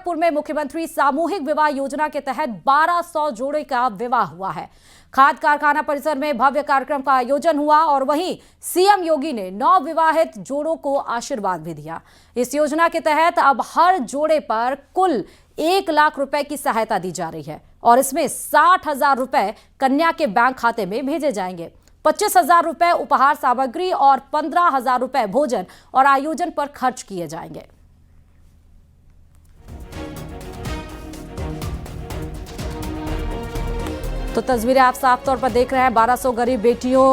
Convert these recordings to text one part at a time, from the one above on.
गोरखपुर में मुख्यमंत्री सामूहिक विवाह योजना के तहत 1200 जोड़े का विवाह हुआ है। खाद कारखाना परिसर में भव्य कार्यक्रम का आयोजन हुआ और वहीं सीएम योगी ने नवविवाहित जोड़ों को आशीर्वाद भी दिया। इस योजना के तहत अब हर जोड़े पर कुल 1 लाख रुपए की सहायता दी जा रही है और इसमें 60,000 रुपए कन्या के बैंक खाते में भेजे जाएंगे। 25,000 रुपए उपहार सामग्री और 15,000 रुपए भोजन और आयोजन पर खर्च किए जाएंगे। तो तस्वीरें आप साफ तौर पर देख रहे हैं। 1200 गरीब बेटियों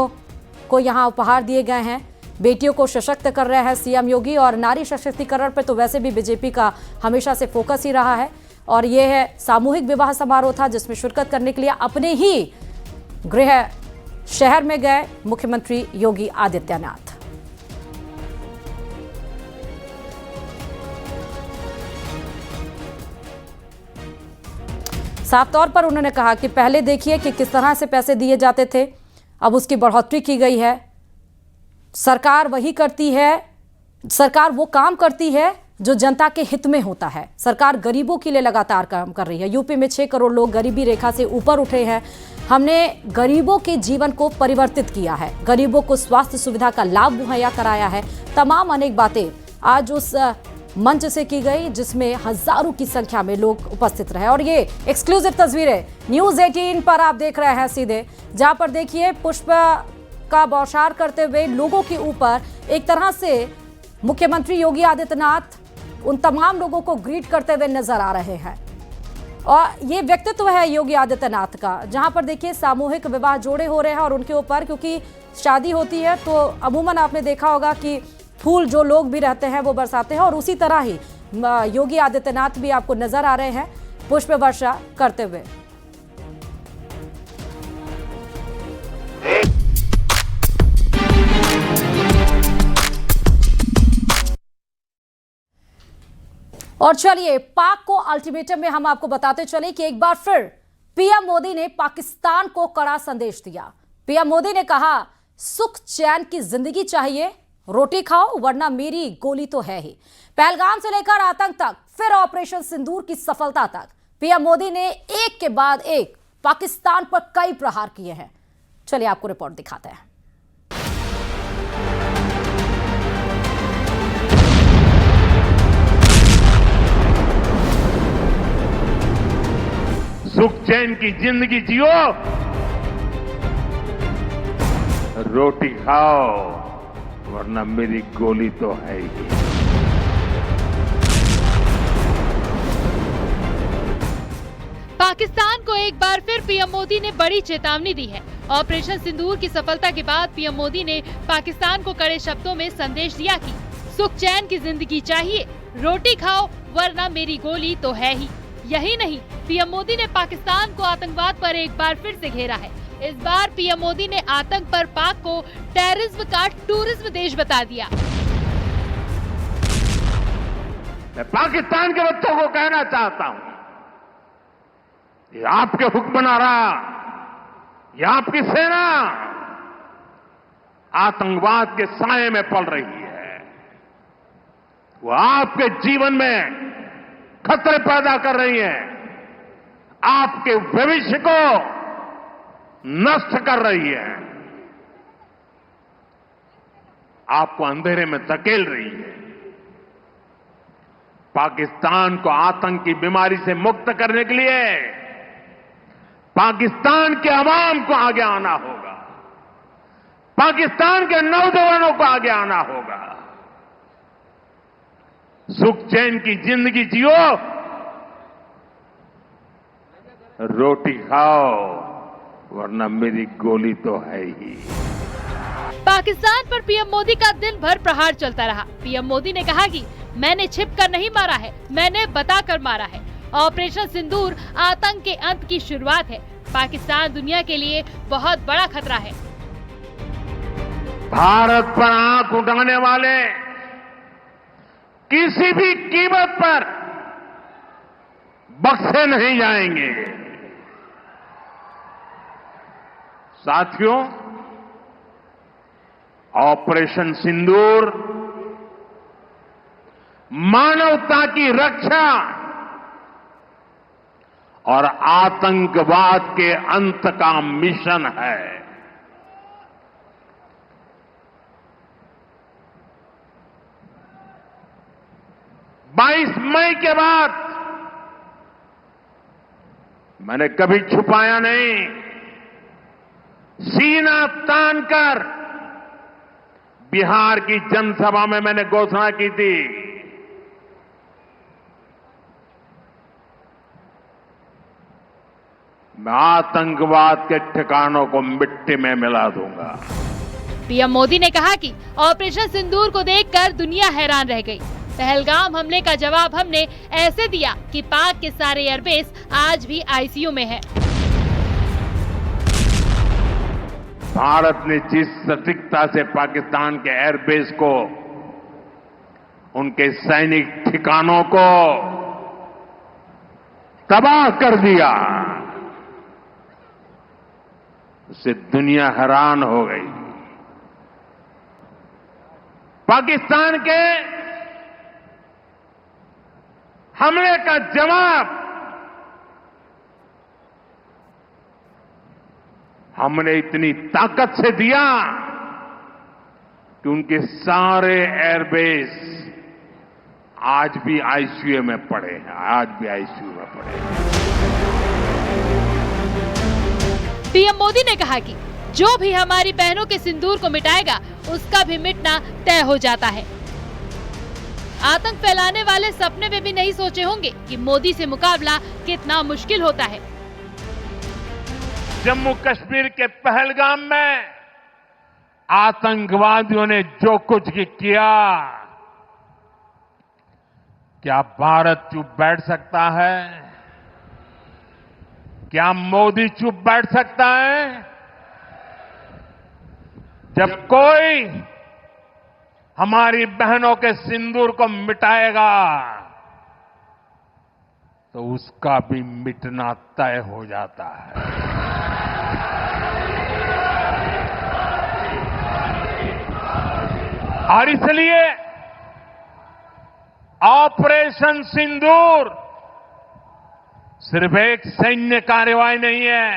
को यहां उपहार दिए गए हैं। बेटियों को सशक्त कर रहे हैं सीएम योगी और नारी सशक्तिकरण पर तो वैसे भी बीजेपी का हमेशा से फोकस ही रहा है। और यह है सामूहिक विवाह समारोह था जिसमें शिरकत करने के लिए अपने ही गृह शहर में गए मुख्यमंत्री योगी आदित्यनाथ। साफ तौर पर उन्होंने कहा कि पहले देखिए कि किस तरह से पैसे दिए जाते थे, अब उसकी बढ़ोतरी की गई है। सरकार वही करती है, सरकार वो काम करती है जो जनता के हित में होता है। सरकार गरीबों के लिए लगातार काम कर रही है। यूपी में 6 करोड़ लोग गरीबी रेखा से ऊपर उठे हैं। हमने गरीबों के जीवन को परिवर्तित किया है, गरीबों को स्वास्थ्य सुविधा का लाभ मुहैया कराया है। तमाम अनेक बातें आज उस मंच से की गई जिसमें हजारों की संख्या में लोग उपस्थित रहे। और ये एक्सक्लूसिव तस्वीरें न्यूज़ 18 पर आप देख रहे हैं सीधे, जहां पर देखिए पुष्प का बौछार करते हुए लोगों के ऊपर एक तरह से मुख्यमंत्री योगी आदित्यनाथ उन तमाम लोगों को ग्रीट करते हुए नजर आ रहे हैं। और ये व्यक्तित्व है योगी आदित्यनाथ का, जहां पर देखिए सामूहिक विवाह जोड़े हो रहे हैं और उनके ऊपर क्योंकि शादी होती है तो अमूमन आपने देखा होगा कि फूल जो लोग भी रहते हैं वो बरसाते हैं और उसी तरह ही योगी आदित्यनाथ भी आपको नजर आ रहे हैं पुष्प वर्षा करते हुए। और चलिए पाक को अल्टीमेटम में हम आपको बताते चले कि एक बार फिर पीएम मोदी ने पाकिस्तान को कड़ा संदेश दिया। पीएम मोदी ने कहा, सुख चैन की जिंदगी चाहिए, रोटी खाओ वरना मेरी गोली तो है ही। पहलगाम से लेकर आतंक तक, फिर ऑपरेशन सिंदूर की सफलता तक पीएम मोदी ने एक के बाद एक पाकिस्तान पर कई प्रहार किए हैं। चलिए आपको रिपोर्ट दिखाते हैं। सुख चैन की जिंदगी जियो, रोटी खाओ वरना मेरी गोली तो है ही। पाकिस्तान को एक बार फिर पीएम मोदी ने बड़ी चेतावनी दी है। ऑपरेशन सिंदूर की सफलता के बाद पीएम मोदी ने पाकिस्तान को कड़े शब्दों में संदेश दिया कि सुख चैन की जिंदगी चाहिए, रोटी खाओ वरना मेरी गोली तो है ही। यही नहीं, पीएम मोदी ने पाकिस्तान को आतंकवाद पर एक बार फिर से घेरा है। इस बार पीएम मोदी ने आतंक पर पाक को टेररिज्म का टूरिज्म देश बता दिया। मैं पाकिस्तान के बच्चों को कहना चाहता हूं, ये आपके हुक्मनारा, ये आपकी सेना आतंकवाद के साए में पल रही है। वो आपके जीवन में खतरे पैदा कर रही है, आपके भविष्य को नष्ट कर रही है, आपको अंधेरे में धकेल रही है। पाकिस्तान को आतंक की बीमारी से मुक्त करने के लिए पाकिस्तान के अवाम को आगे आना होगा, पाकिस्तान के नौजवानों को आगे आना होगा। सुख चैन की जिंदगी जियो, रोटी खाओ वरना मेरी गोली तो है ही। पाकिस्तान पर पीएम मोदी का दिन भर प्रहार चलता रहा। पीएम मोदी ने कहा कि मैंने छिपकर नहीं मारा है, मैंने बताकर मारा है। ऑपरेशन सिंदूर आतंक के अंत की शुरुआत है। पाकिस्तान दुनिया के लिए बहुत बड़ा खतरा है। भारत पर आंख उठाने वाले किसी भी कीमत पर बख्शे नहीं जाएंगे। साथियों, ऑपरेशन सिंदूर मानवता की रक्षा और आतंकवाद के अंत का मिशन है। बाईस मई के बाद मैंने कभी छुपाया नहीं, सीना तानकर बिहार की जनसभा में मैंने घोषणा की थी, मैं आतंकवाद के ठिकानों को मिट्टी में मिला दूंगा। पीएम मोदी ने कहा कि ऑपरेशन सिंदूर को देखकर दुनिया हैरान रह गई। पहलगाम हमले का जवाब हमने ऐसे दिया कि पाक के सारे एयरबेस आज भी आईसीयू में है। भारत ने जिस सटीकता से पाकिस्तान के एयरबेस को, उनके सैनिक ठिकानों को तबाह कर दिया, उससे दुनिया हैरान हो गई। पाकिस्तान के हमले का जवाब हमने इतनी ताकत से दिया कि उनके सारे एयरबेस आज भी आईसीयू में पड़े हैं, आज भी आईसीयू में पड़े हैं। पीएम मोदी ने कहा कि जो भी हमारी बहनों के सिंदूर को मिटाएगा उसका भी मिटना तय हो जाता है। आतंक फैलाने वाले सपने में भी नहीं सोचे होंगे कि मोदी से मुकाबला कितना मुश्किल होता है। जम्मू कश्मीर के पहलगाम में आतंकवादियों ने जो कुछ किया, क्या भारत चुप बैठ सकता है? क्या मोदी चुप बैठ सकता है? जब कोई हमारी बहनों के सिंदूर को मिटाएगा तो उसका भी मिटना तय हो जाता है। और इसलिए ऑपरेशन सिंदूर सिर्फ एक सैन्य कार्रवाई नहीं है,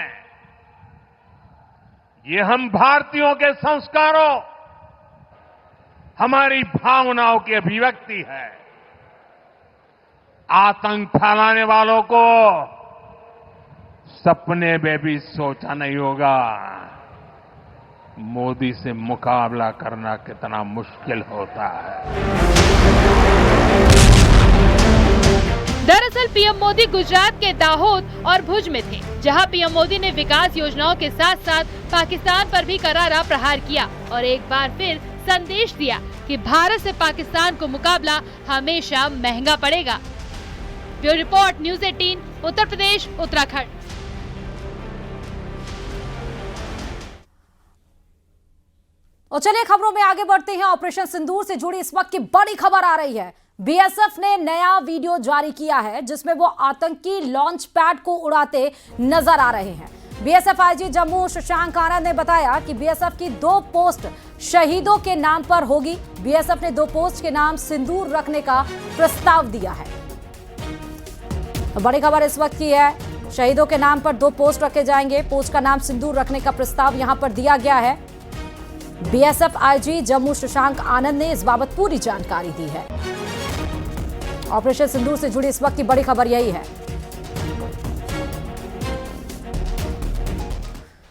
ये हम भारतीयों के संस्कारों, हमारी भावनाओं की अभिव्यक्ति है। आतंक फैलाने वालों को सपने में भी सोचा नहीं होगा मोदी से मुकाबला करना कितना मुश्किल होता है। दरअसल पीएम मोदी गुजरात के दाहोद और भुज में थे, जहां पीएम मोदी ने विकास योजनाओं के साथ साथ पाकिस्तान पर भी करारा प्रहार किया और एक बार फिर संदेश दिया कि भारत से पाकिस्तान को मुकाबला हमेशा महंगा पड़ेगा। Bureau report, news 18, Uttar Pradesh, Uttarakhand. और चलिए खबरों में आगे बढ़ते हैं। ऑपरेशन सिंदूर से जुड़ी इस वक्त की बड़ी खबर आ रही है। बीएसएफ ने नया वीडियो जारी किया है जिसमें वो आतंकी लॉन्च पैड को उड़ाते नजर आ रहे हैं। बीएसएफ आईजी जम्मू शशांक आनंद ने बताया कि बीएसएफ की 2 पोस्ट शहीदों के नाम पर होगी। बीएसएफ ने 2 पोस्ट के नाम सिंदूर रखने का प्रस्ताव दिया है। तो बड़ी खबर इस वक्त की है, शहीदों के नाम पर 2 पोस्ट रखे जाएंगे। पोस्ट का नाम सिंदूर रखने का प्रस्ताव यहां पर दिया गया है। बीएसएफ आईजी जम्मू शशांक आनंद ने इस बाबत पूरी जानकारी दी है। ऑपरेशन सिंदूर से जुड़ी इस वक्त की बड़ी खबर यही है।